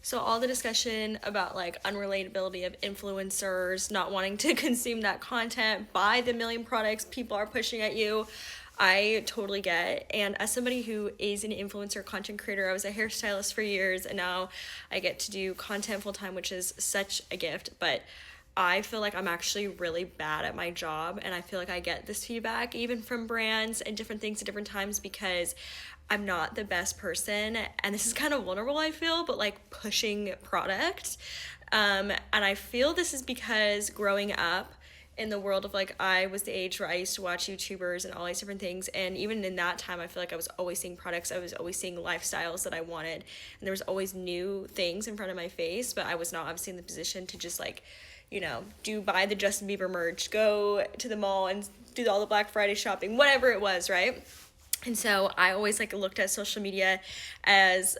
So all the discussion about like unrelatability of influencers, not wanting to consume that content, buy the million products people are pushing at you, I totally get. And as somebody who is an influencer content creator, I was a hairstylist for years and now I get to do content full time, which is such a gift. But I feel like I'm actually really bad at my job, and I feel like I get this feedback even from brands and different things at different times because I'm not the best person, and this is kind of vulnerable, I feel, but like pushing product. And I feel this is because growing up in the world of like, I was the age where I used to watch YouTubers and all these different things, and even in that time I feel like I was always seeing products, I was always seeing lifestyles that I wanted, and there was always new things in front of my face, but I was not obviously in the position to just like, do buy the Justin Bieber merch, go to the mall and do all the Black Friday shopping, whatever it was, right? And so I always like looked at social media as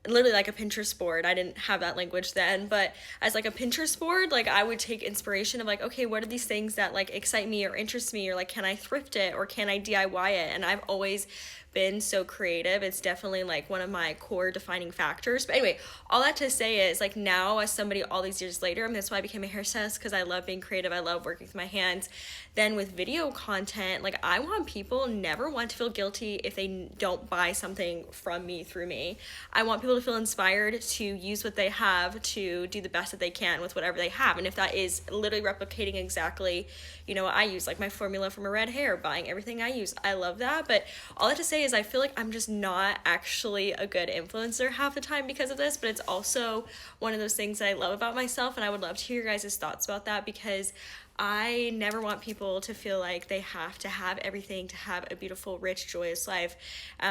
literally like a Pinterest board. I didn't have that language then, but as like a Pinterest board, like I would take inspiration of like, okay, what are these things that like excite me or interest me, or like can I thrift it or can I DIY it? And I've always been so creative. It's definitely like one of my core defining factors. But anyway, all that to say is like now as somebody all these years later, I mean, that's why I became a hairstylist, because I love being creative. I love working with my hands. Then with video content, like I want people never want to feel guilty if they don't buy something from me through me. I want people to feel inspired to use what they have to do the best that they can with whatever they have. And if that is literally replicating exactly, what I use, like my formula for my red hair, buying everything I use, I love that. But all that to say is I feel like I'm just not actually a good influencer half the time because of this, but it's also one of those things that I love about myself, and I would love to hear your guys' thoughts about that, because I never want people to feel like they have to have everything to have a beautiful, rich, joyous life,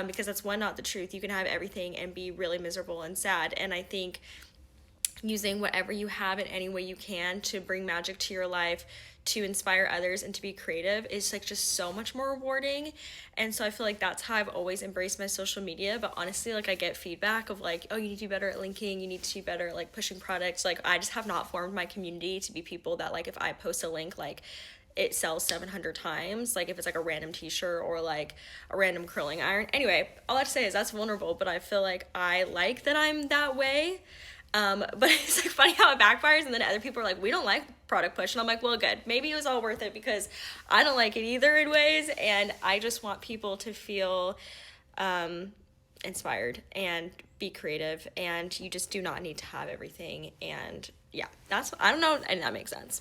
because that's one, not the truth. You can have everything and be really miserable and sad, and I think using whatever you have in any way you can to bring magic to your life, to inspire others and to be creative is like just so much more rewarding. And so I feel like that's how I've always embraced my social media. But honestly, like I get feedback of like, oh, you need to be better at linking, you need to be better at like pushing products. Like I just have not formed my community to be people that like if I post a link, like it sells 700 times, like if it's like a random t-shirt or like a random curling iron. Anyway, all I have to say is that's vulnerable, but I feel like I like that I'm that way. But it's like funny how it backfires, and then other people are like, we don't like product push, and I'm like, well, good, maybe it was all worth it because I don't like it either in ways, and I just want people to feel inspired and be creative, and you just do not need to have everything. And yeah, I don't know, and that makes sense.